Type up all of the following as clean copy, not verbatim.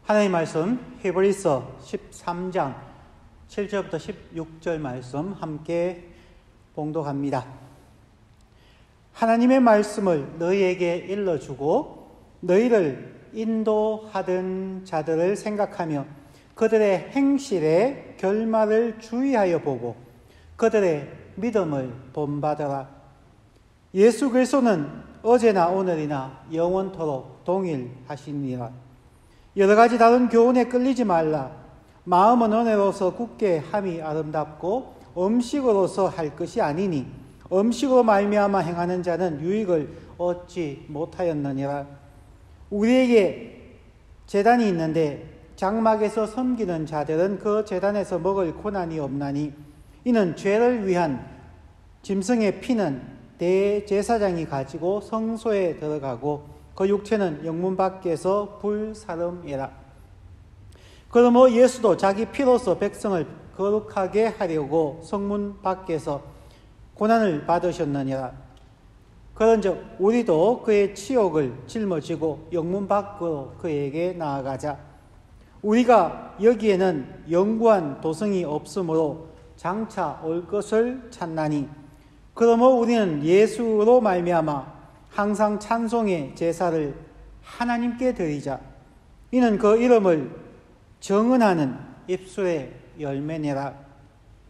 하나님 말씀 히브리서 13장 7절부터 16절 말씀 함께 봉독합니다. 하나님의 말씀을 너희에게 일러주고 너희를 인도하던 자들을 생각하며 그들의 행실의 결말을 주의하여 보고 그들의 믿음을 본받아라. 예수 그리스도는 어제나 오늘이나 영원토록 동일하시니라. 여러 가지 다른 교훈에 끌리지 말라. 마음은 은혜로서 굳게 함이 아름답고 음식으로서 할 것이 아니니 음식으로 말미암아 행하는 자는 유익을 얻지 못하였느니라. 우리에게 제단이 있는데 장막에서 섬기는 자들은 그 제단에서 먹을 고난이 없나니 이는 죄를 위한 짐승의 피는 대제사장이 가지고 성소에 들어가고 그 육체는 영문 밖에서 불사름이라. 그러므로 예수도 자기 피로서 백성을 거룩하게 하려고 성문 밖에서 고난을 받으셨느니라. 그런즉 우리도 그의 치욕을 짊어지고 영문 밖으로 그에게 나아가자. 우리가 여기에는 영구한 도성이 없으므로 장차 올 것을 찾나니 그러므로 우리는 예수로 말미암아 항상 찬송의 제사를 하나님께 드리자. 이는 그 이름을 정언하는 입술의 열매니라.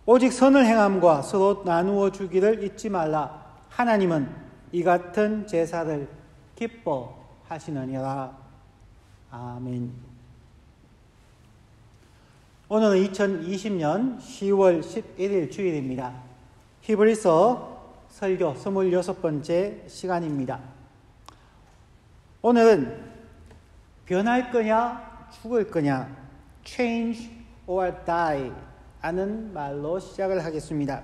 오직 선을 행함과 서로 나누어 주기를 잊지 말라. 하나님은 이 같은 제사를 기뻐하시느니라. 아멘. 오늘은 2020년 10월 11일 주일입니다. 히브리서 설교 26번째 시간입니다. 오늘은 변할 거냐 죽을 거냐 change or die 라는 말로 시작을 하겠습니다.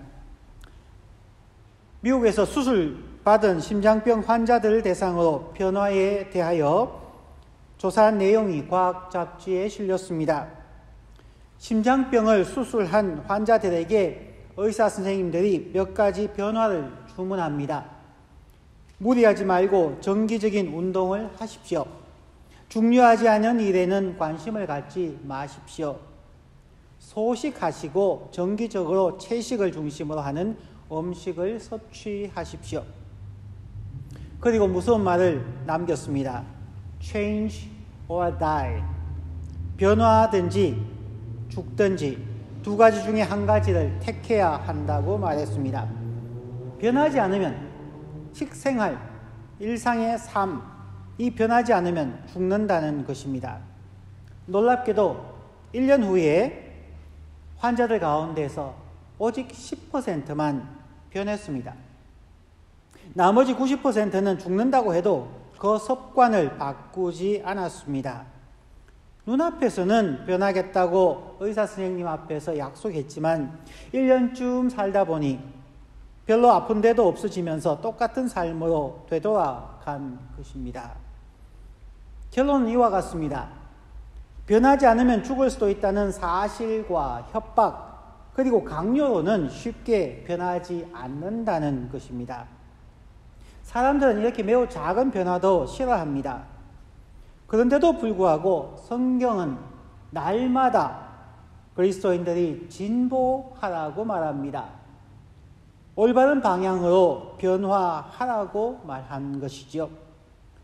미국에서 수술받은 심장병 환자들을 대상으로 변화에 대하여 조사한 내용이 과학 잡지에 실렸습니다. 심장병을 수술한 환자들에게 의사 선생님들이 몇 가지 변화를 주문합니다. 무리하지 말고 정기적인 운동을 하십시오. 중요하지 않은 일에는 관심을 갖지 마십시오. 소식하시고 정기적으로 채식을 중심으로 하는 음식을 섭취하십시오. 그리고 무서운 말을 남겼습니다. Change or die. 변화하든지 죽든지 두 가지 중에 한 가지를 택해야 한다고 말했습니다. 변하지 않으면 식생활, 일상의 삶이 변하지 않으면 죽는다는 것입니다. 놀랍게도 1년 후에 환자들 가운데서 오직 10%만 변했습니다. 나머지 90%는 죽는다고 해도 그 습관을 바꾸지 않았습니다. 눈앞에서는 변하겠다고 의사 선생님 앞에서 약속했지만 1년쯤 살다 보니 별로 아픈 데도 없어지면서 똑같은 삶으로 되돌아간 것입니다. 결론은 이와 같습니다. 변하지 않으면 죽을 수도 있다는 사실과 협박 그리고 강요로는 쉽게 변하지 않는다는 것입니다. 사람들은 이렇게 매우 작은 변화도 싫어합니다. 그런데도 불구하고 성경은 날마다 그리스도인들이 진보하라고 말합니다. 올바른 방향으로 변화하라고 말한 것이죠.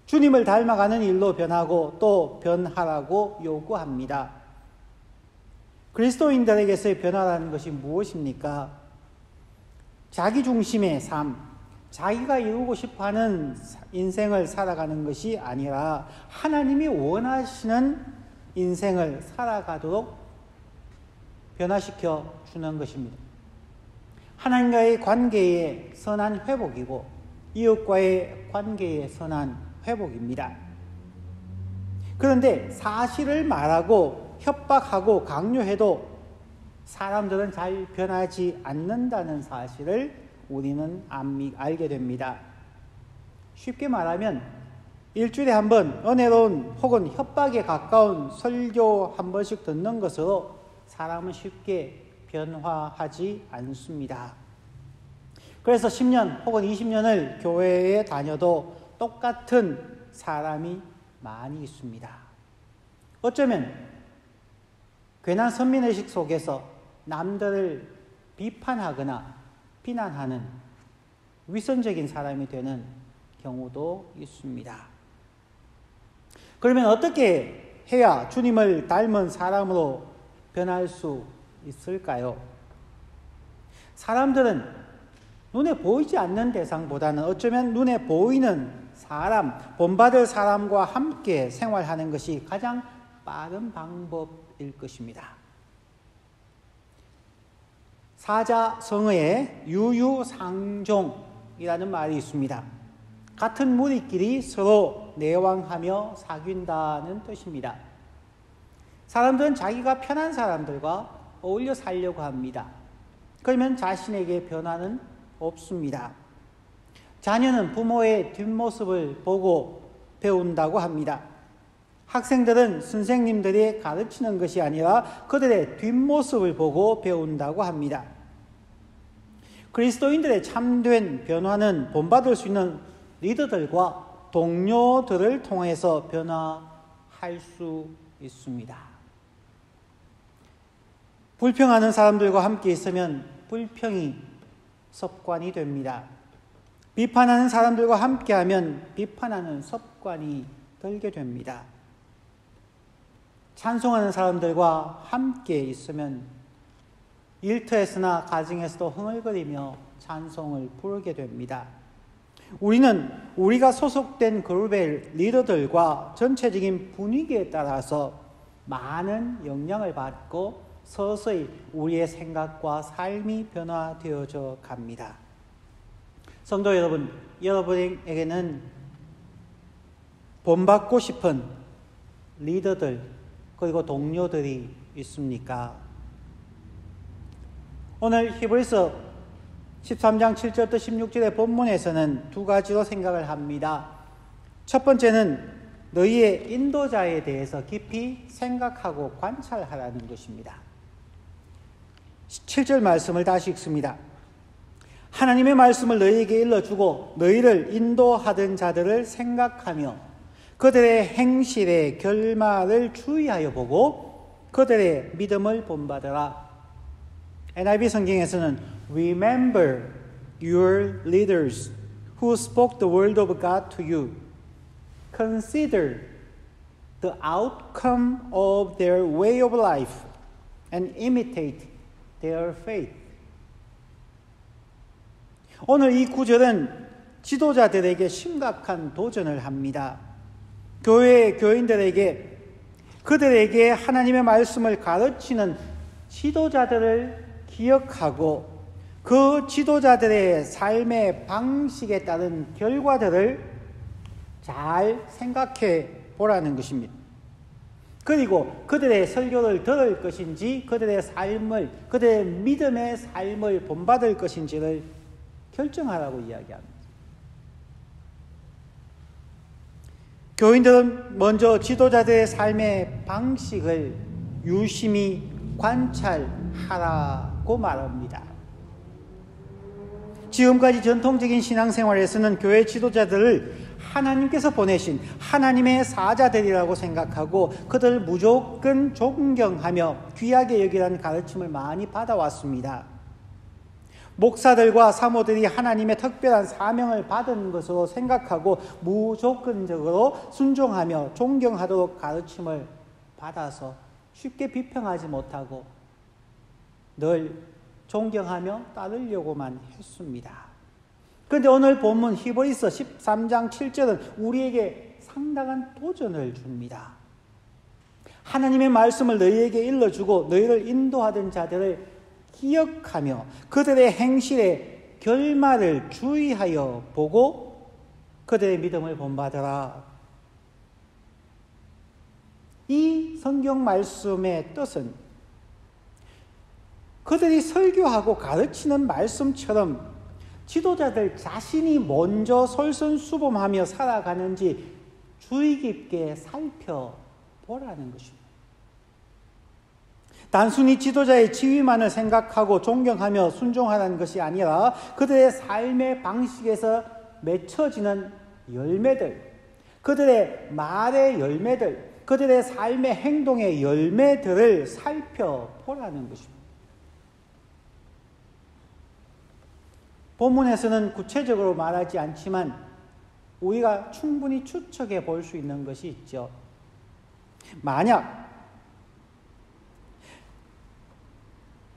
주님을 닮아가는 일로 변하고 또 변하라고 요구합니다. 그리스도인들에게서의 변화라는 것이 무엇입니까? 자기 중심의 삶, 자기가 이루고 싶어하는 인생을 살아가는 것이 아니라 하나님이 원하시는 인생을 살아가도록 변화시켜 주는 것입니다. 하나님과의 관계의 선한 회복이고 이웃과의 관계의 선한 회복입니다. 그런데 사실을 말하고 협박하고 강요해도 사람들은 잘 변하지 않는다는 사실을 우리는 알게 됩니다. 쉽게 말하면 일주일에 한 번 은혜로운 혹은 협박에 가까운 설교 한 번씩 듣는 것으로 사람은 쉽게 변화하지 않습니다. 그래서 10년 혹은 20년을 교회에 다녀도 똑같은 사람이 많이 있습니다. 어쩌면 괜한 선민의식 속에서 남들을 비판하거나 비난하는 위선적인 사람이 되는 경우도 있습니다. 그러면 어떻게 해야 주님을 닮은 사람으로 변할 수 있을까요? 사람들은 눈에 보이지 않는 대상보다는 어쩌면 눈에 보이는 사람, 본받을 사람과 함께 생활하는 것이 가장 빠른 방법일 것입니다. 사자성어에 유유상종이라는 말이 있습니다. 같은 무리끼리 서로 내왕하며 사귄다는 뜻입니다. 사람들은 자기가 편한 사람들과 어울려 살려고 합니다. 그러면 자신에게 변화는 없습니다. 자녀는 부모의 뒷모습을 보고 배운다고 합니다. 학생들은 선생님들이 가르치는 것이 아니라 그들의 뒷모습을 보고 배운다고 합니다. 그리스도인들의 참된 변화는 본받을 수 있는 리더들과 동료들을 통해서 변화할 수 있습니다. 불평하는 사람들과 함께 있으면 불평이 습관이 됩니다. 비판하는 사람들과 함께하면 비판하는 습관이 들게 됩니다. 찬송하는 사람들과 함께 있으면 일터에서나 가정에서도 흥얼거리며 찬송을 부르게 됩니다. 우리는 우리가 소속된 그룹의 리더들과 전체적인 분위기에 따라서 많은 영향을 받고 서서히 우리의 생각과 삶이 변화되어져 갑니다. 성도 여러분, 여러분에게는 본받고 싶은 리더들 그리고 동료들이 있습니까? 오늘 히브리서 13장 7절부터 16절의 본문에서는 두 가지로 생각을 합니다. 첫 번째는 너희의 인도자에 대해서 깊이 생각하고 관찰하라는 것입니다. 7절 말씀을 다시 읽습니다. 하나님의 말씀을 너희에게 일러주고 너희를 인도하던 자들을 생각하며 그들의 행실의 결말을 주의하여 보고 그들의 믿음을 본받으라. NIV 성경에서는 Remember your leaders who spoke the word of God to you. Consider the outcome of their way of life and imitate their faith. 오늘 이 구절은 지도자들에게 심각한 도전을 합니다. 교회의 교인들에게 그들에게 하나님의 말씀을 가르치는 지도자들을 기억하고 그 지도자들의 삶의 방식에 따른 결과들을 잘 생각해 보라는 것입니다. 그리고 그들의 설교를 들을 것인지 그들의 삶을, 그들의 믿음의 삶을 본받을 것인지를 결정하라고 이야기합니다. 교인들은 먼저 지도자들의 삶의 방식을 유심히 관찰하라고 말합니다. 지금까지 전통적인 신앙생활에서는 교회 지도자들을 하나님께서 보내신 하나님의 사자들이라고 생각하고 그들을 무조건 존경하며 귀하게 여기라는 가르침을 많이 받아왔습니다. 목사들과 사모들이 하나님의 특별한 사명을 받은 것으로 생각하고 무조건적으로 순종하며 존경하도록 가르침을 받아서 쉽게 비평하지 못하고 늘 존경하며 따르려고만 했습니다. 그런데 오늘 본문 히브리서 13장 7절은 우리에게 상당한 도전을 줍니다. 하나님의 말씀을 너희에게 일러주고 너희를 인도하던 자들을 기억하며 그들의 행실의 결말을 주의하여 보고 그들의 믿음을 본받으라. 이 성경 말씀의 뜻은 그들이 설교하고 가르치는 말씀처럼 지도자들 자신이 먼저 솔선수범하며 살아가는지 주의 깊게 살펴보라는 것입니다. 단순히 지도자의 지위만을 생각하고 존경하며 순종하라는 것이 아니라 그들의 삶의 방식에서 맺혀지는 열매들, 그들의 말의 열매들, 그들의 삶의 행동의 열매들을 살펴보라는 것입니다. 본문에서는 구체적으로 말하지 않지만 우리가 충분히 추측해 볼 수 있는 것이 있죠. 만약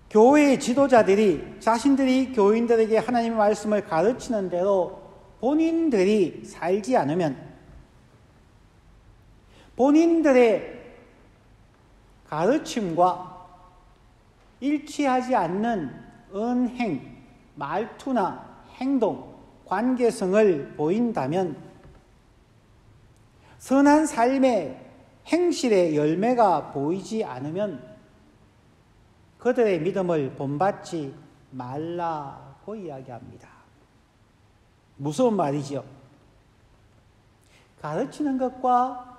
교회의 지도자들이 자신들이 교인들에게 하나님의 말씀을 가르치는 대로 본인들이 살지 않으면, 본인들의 가르침과 일치하지 않는 언행, 말투나 행동, 관계성을 보인다면, 선한 삶의 행실의 열매가 보이지 않으면 그들의 믿음을 본받지 말라고 이야기합니다. 무서운 말이지요. 가르치는 것과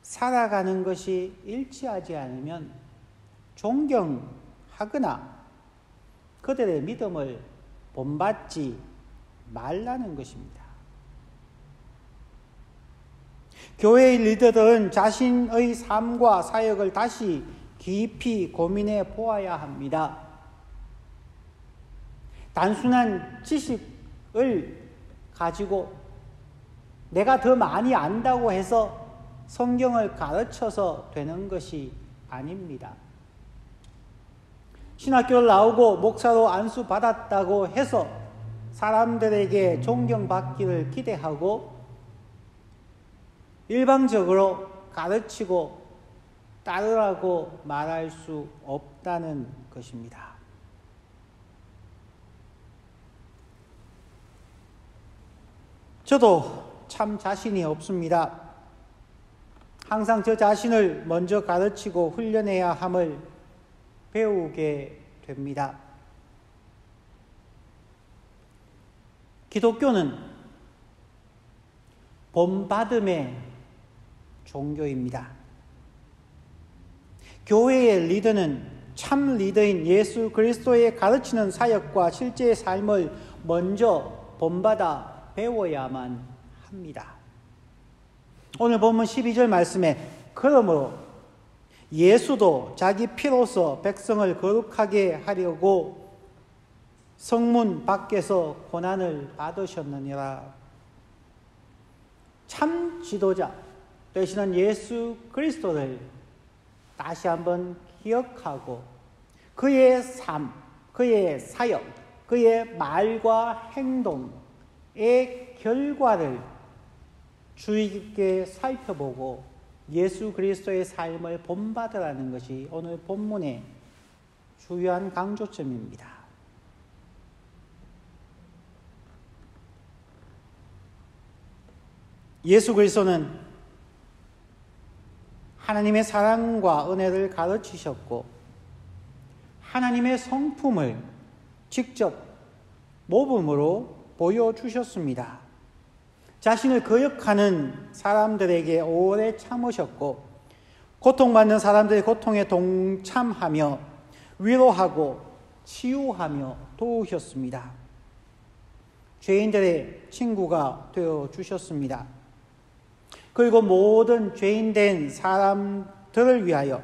살아가는 것이 일치하지 않으면 존경하거나 그들의 믿음을 본받지 말라는 것입니다. 교회의 리더들은 자신의 삶과 사역을 다시 깊이 고민해 보아야 합니다. 단순한 지식을 가지고 내가 더 많이 안다고 해서 성경을 가르쳐서 되는 것이 아닙니다. 신학교를 나오고 목사로 안수받았다고 해서 사람들에게 존경받기를 기대하고 일방적으로 가르치고 따르라고 말할 수 없다는 것입니다. 저도 참 자신이 없습니다. 항상 저 자신을 먼저 가르치고 훈련해야 함을 배우게 됩니다. 기독교는 본받음의 종교입니다. 교회의 리더는 참 리더인 예수 그리스도의 가르치는 사역과 실제의 삶을 먼저 본받아 배워야만 합니다. 오늘 본문 12절 말씀에 그러므로 예수도 자기 피로서 백성을 거룩하게 하려고 성문 밖에서 고난을 받으셨느니라. 참 지도자 되시는 예수 그리스도를 다시 한번 기억하고 그의 삶, 그의 사역, 그의 말과 행동의 결과를 주의 깊게 살펴보고 예수 그리스도의 삶을 본받으라는 것이 오늘 본문의 주요한 강조점입니다. 예수 그리스도는 하나님의 사랑과 은혜를 가르치셨고 하나님의 성품을 직접 모범으로 보여주셨습니다. 자신을 거역하는 사람들에게 오래 참으셨고 고통받는 사람들의 고통에 동참하며 위로하고 치유하며 도우셨습니다. 죄인들의 친구가 되어주셨습니다. 그리고 모든 죄인된 사람들을 위하여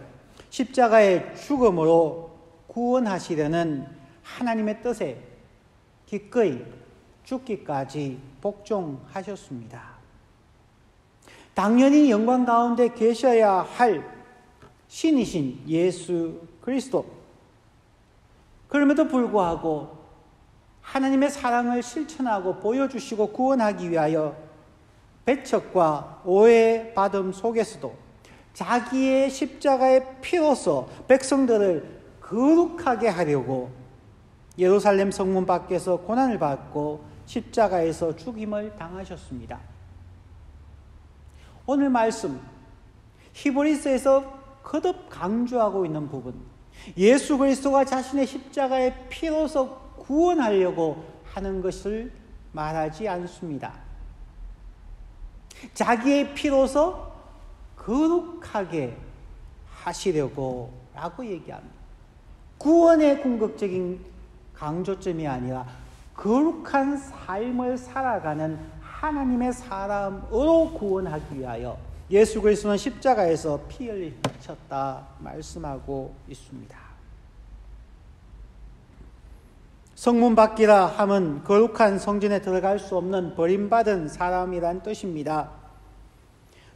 십자가의 죽음으로 구원하시려는 하나님의 뜻에 기꺼이 죽기까지 복종하셨습니다. 당연히 영광 가운데 계셔야 할 신이신 예수 그리스도. 그럼에도 불구하고 하나님의 사랑을 실천하고 보여주시고 구원하기 위하여 배척과 오해받음 속에서도 자기의 십자가의 피로서 백성들을 거룩하게 하려고 예루살렘 성문 밖에서 고난을 받고 십자가에서 죽임을 당하셨습니다. 오늘 말씀 히브리서에서 거듭 강조하고 있는 부분, 예수 그리스도가 자신의 십자가의 피로서 구원하려고 하는 것을 말하지 않습니다. 자기의 피로서 거룩하게 하시려고 라고 얘기합니다. 구원의 궁극적인 강조점이 아니라 거룩한 삶을 살아가는 하나님의 사람으로 구원하기 위하여 예수 그리스도는 십자가에서 피 흘리셨다 말씀하고 있습니다. 성문 밖이라 함은 거룩한 성전에 들어갈 수 없는 버림받은 사람이란 뜻입니다.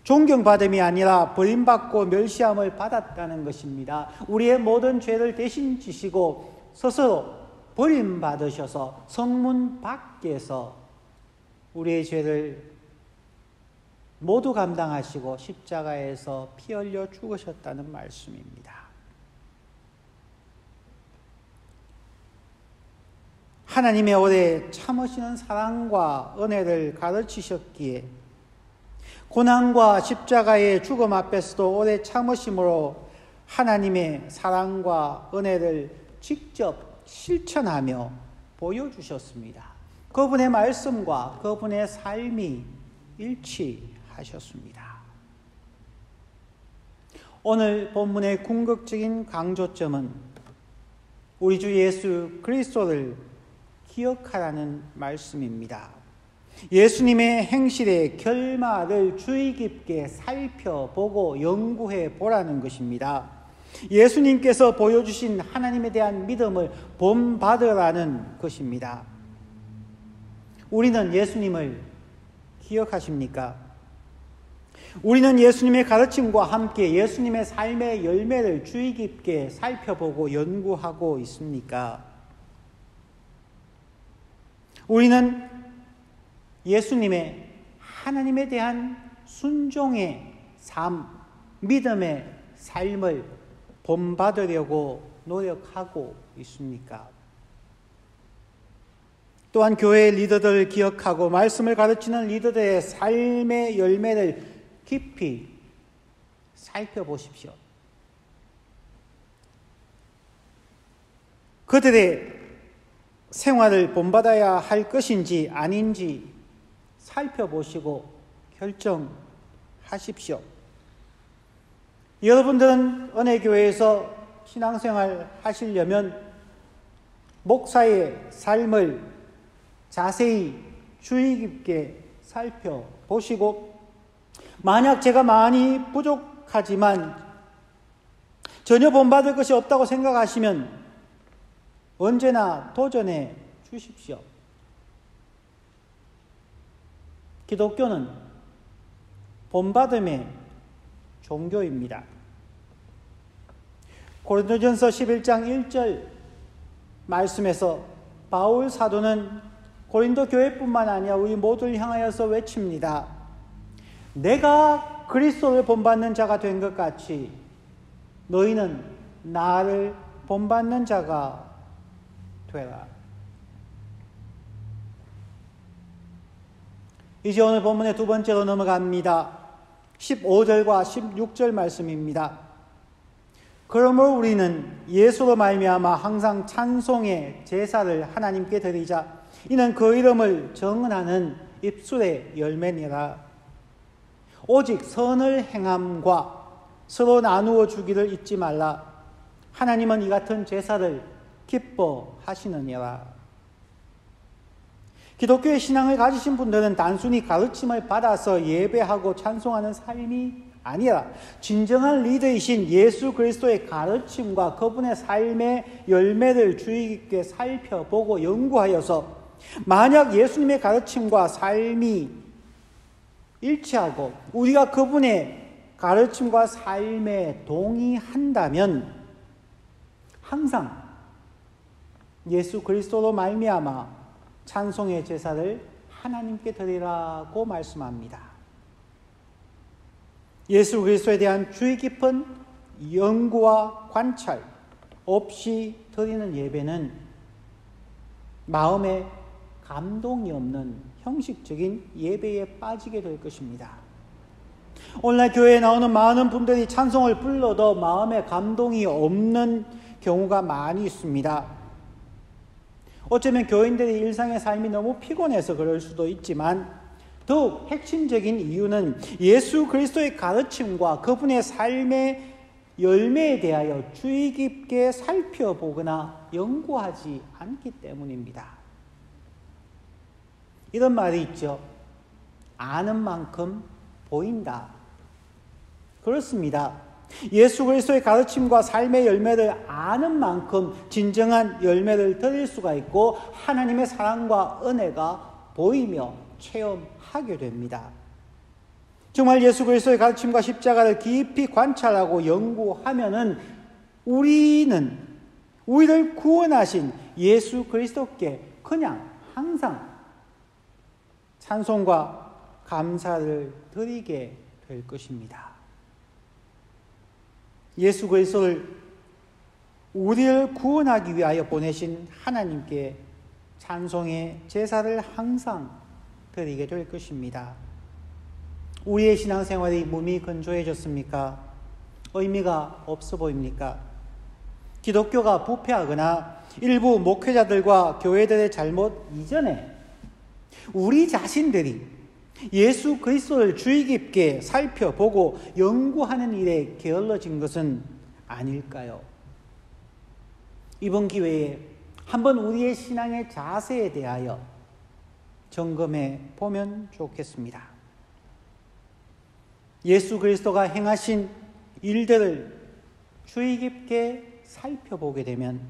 존경받음이 아니라 버림받고 멸시함을 받았다는 것입니다. 우리의 모든 죄를 대신 지시고 스스로 버림받으셔서 성문 밖에서 우리의 죄를 모두 감당하시고 십자가에서 피 흘려 죽으셨다는 말씀입니다. 하나님의 오래 참으시는 사랑과 은혜를 가르치셨기에 고난과 십자가의 죽음 앞에서도 오래 참으심으로 하나님의 사랑과 은혜를 직접 실천하며 보여주셨습니다. 그분의 말씀과 그분의 삶이 일치하셨습니다. 오늘 본문의 궁극적인 강조점은 우리 주 예수 그리스도를 기억하라는 말씀입니다. 예수님의 행실의 결말을 주의 깊게 살펴보고 연구해 보라는 것입니다. 예수님께서 보여주신 하나님에 대한 믿음을 본받으라는 것입니다. 우리는 예수님을 기억하십니까? 우리는 예수님의 가르침과 함께 예수님의 삶의 열매를 주의 깊게 살펴보고 연구하고 있습니까? 우리는 예수님의 하나님에 대한 순종의 삶, 믿음의 삶을 본받으려고 노력하고 있습니까? 또한 교회의 리더들을 기억하고 말씀을 가르치는 리더들의 삶의 열매를 깊이 살펴보십시오. 그들의 생활을 본받아야 할 것인지 아닌지 살펴보시고 결정하십시오. 여러분들은 은혜교회에서 신앙생활 하시려면 목사의 삶을 자세히 주의 깊게 살펴보시고, 만약 제가 많이 부족하지만 전혀 본받을 것이 없다고 생각하시면 언제나 도전해 주십시오. 기독교는 본받음의 종교입니다. 고린도전서 11장 1절 말씀에서 바울 사도는 고린도 교회뿐만 아니라 우리 모두를 향하여서 외칩니다. 내가 그리스도를 본받는 자가 된 것 같이 너희는 나를 본받는 자가 되라. 이제 오늘 본문의 두 번째로 넘어갑니다. 15절과 16절 말씀입니다. 그러므로 우리는 예수로 말미암아 항상 찬송의 제사를 하나님께 드리자. 이는 그 이름을 정언하는 입술의 열매니라. 오직 선을 행함과 서로 나누어 주기를 잊지 말라. 하나님은 이 같은 제사를 기뻐하시느니라. 기독교의 신앙을 가지신 분들은 단순히 가르침을 받아서 예배하고 찬송하는 삶이 아니라 진정한 리더이신 예수 그리스도의 가르침과 그분의 삶의 열매를 주의 깊게 살펴보고 연구하여서 만약 예수님의 가르침과 삶이 일치하고 우리가 그분의 가르침과 삶에 동의한다면 항상 예수 그리스도로 말미암아 찬송의 제사를 하나님께 드리라고 말씀합니다. 예수 그리스도에 대한 주의 깊은 연구와 관찰 없이 드리는 예배는 마음에 감동이 없는 형식적인 예배에 빠지게 될 것입니다. 오늘날 교회에 나오는 많은 분들이 찬송을 불러도 마음에 감동이 없는 경우가 많이 있습니다. 어쩌면 교인들의 일상의 삶이 너무 피곤해서 그럴 수도 있지만 더욱 핵심적인 이유는 예수 그리스도의 가르침과 그분의 삶의 열매에 대하여 주의 깊게 살펴보거나 연구하지 않기 때문입니다. 이런 말이 있죠. 아는 만큼 보인다. 그렇습니다. 예수 그리스도의 가르침과 삶의 열매를 아는 만큼 진정한 열매를 드릴 수가 있고 하나님의 사랑과 은혜가 보이며 체험하게 됩니다. 정말 예수 그리스도의 가르침과 십자가를 깊이 관찰하고 연구하면은 우리를 구원하신 예수 그리스도께 그냥 항상 찬송과 감사를 드리게 될 것입니다. 예수 그리스도를 우리를 구원하기 위하여 보내신 하나님께 찬송의 제사를 항상 드리게 될 것입니다. 우리의 신앙생활이 몸이 건조해졌습니까? 의미가 없어 보입니까? 기독교가 부패하거나 일부 목회자들과 교회들의 잘못 이전에 우리 자신들이 예수 그리스도를 주의 깊게 살펴보고 연구하는 일에 게을러진 것은 아닐까요? 이번 기회에 한번 우리의 신앙의 자세에 대하여 점검해 보면 좋겠습니다. 예수 그리스도가 행하신 일들을 주의 깊게 살펴보게 되면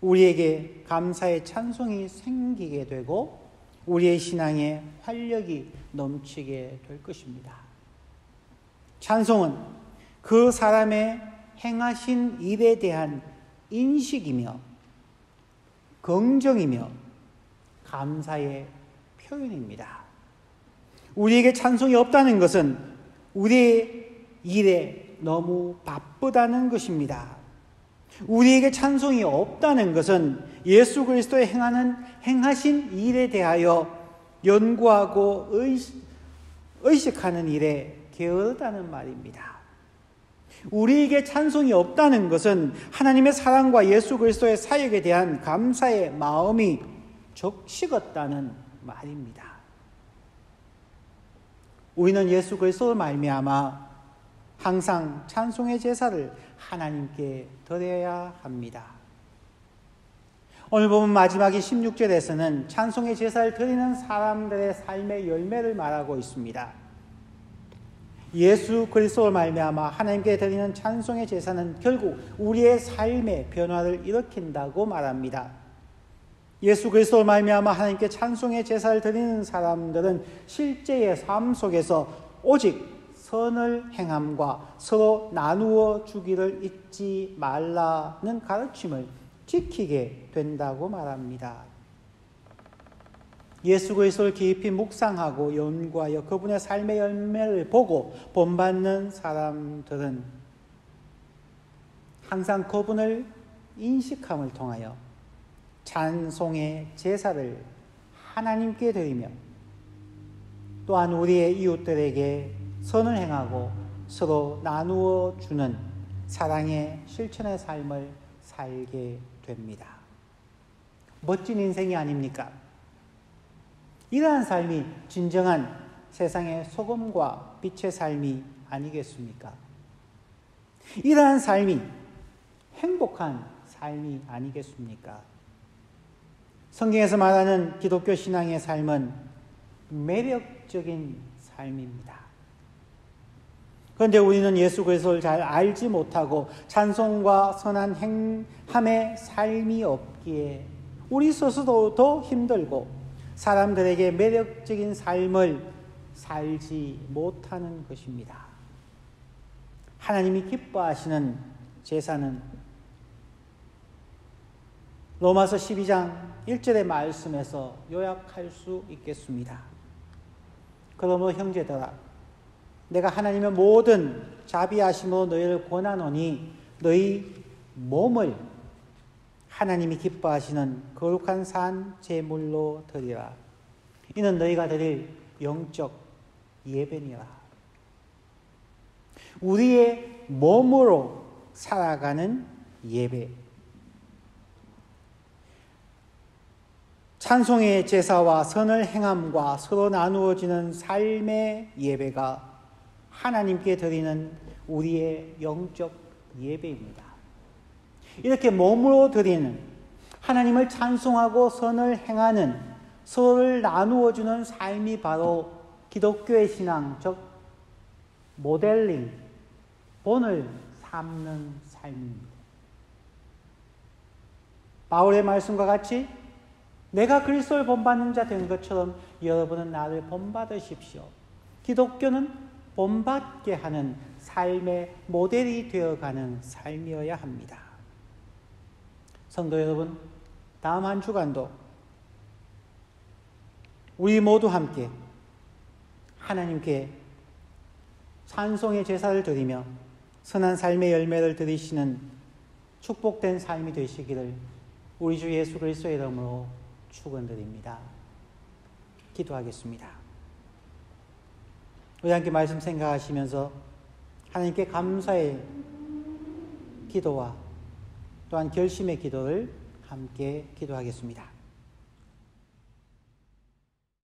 우리에게 감사의 찬송이 생기게 되고 우리의 신앙에 활력이 넘치게 될 것입니다. 찬송은 그 사람의 행하신 일에 대한 인식이며 긍정이며 감사의 표현입니다. 우리에게 찬송이 없다는 것은 우리의 일에 너무 바쁘다는 것입니다. 우리에게 찬송이 없다는 것은 예수 그리스도의 행하신 일에 대하여 연구하고 의식하는 일에 게으르다는 말입니다. 우리에게 찬송이 없다는 것은 하나님의 사랑과 예수 그리스도의 사역에 대한 감사의 마음이 식었다는 말입니다. 우리는 예수 그리스도를 말미암아 항상 찬송의 제사를 하나님께 드려야 합니다. 오늘 보면 마지막인 16절에서는 찬송의 제사를 드리는 사람들의 삶의 열매를 말하고 있습니다. 예수 그리스도를 말미암아 하나님께 드리는 찬송의 제사는 결국 우리의 삶의 변화를 일으킨다고 말합니다. 예수 그리스도를 말미암아 하나님께 찬송의 제사를 드리는 사람들은 실제의 삶 속에서 오직 선을 행함과 서로 나누어 주기를 잊지 말라는 가르침을 지키게 된다고 말합니다. 예수 그리스도를 깊이 묵상하고 연구하여 그분의 삶의 열매를 보고 본받는 사람들은 항상 그분을 인식함을 통하여 찬송의 제사를 하나님께 드리며 또한 우리의 이웃들에게 선을 행하고 서로 나누어 주는 사랑의 실천의 삶을 살게 됩니다. 멋진 인생이 아닙니까? 이러한 삶이 진정한 세상의 소금과 빛의 삶이 아니겠습니까? 이러한 삶이 행복한 삶이 아니겠습니까? 성경에서 말하는 기독교 신앙의 삶은 매력적인 삶입니다. 그런데 우리는 예수 그리스도를 잘 알지 못하고 찬송과 선한 행함의 삶이 없기에 우리 스스로도 더 힘들고 사람들에게 매력적인 삶을 살지 못하는 것입니다. 하나님이 기뻐하시는 제사는 로마서 12장 1절의 말씀에서 요약할 수 있겠습니다. 그러므로 형제들아 내가 하나님의 모든 자비하심으로 너희를 권하노니 너희 몸을 하나님이 기뻐하시는 거룩한 산 제물로 드리라. 이는 너희가 드릴 영적 예배니라. 우리의 몸으로 살아가는 예배. 찬송의 제사와 선을 행함과 서로 나누어지는 삶의 예배가 하나님께 드리는 우리의 영적 예배입니다. 이렇게 몸으로 드리는 하나님을 찬송하고 선을 행하는 서로를 나누어주는 삶이 바로 기독교의 신앙, 즉 모델링, 본을 삼는 삶입니다. 바울의 말씀과 같이 내가 그리스도를 본받는 자 된 것처럼 여러분은 나를 본받으십시오. 기독교는 본받게 하는 삶의 모델이 되어가는 삶이어야 합니다. 성도 여러분, 다음 한 주간도 우리 모두 함께 하나님께 찬송의 제사를 드리며 선한 삶의 열매를 드리시는 축복된 삶이 되시기를 우리 주 예수 그리스도의 이름으로 축원드립니다. 기도하겠습니다. 우리 함께 말씀 생각하시면서 하나님께 감사의 기도와 또한 결심의 기도를 함께 기도하겠습니다.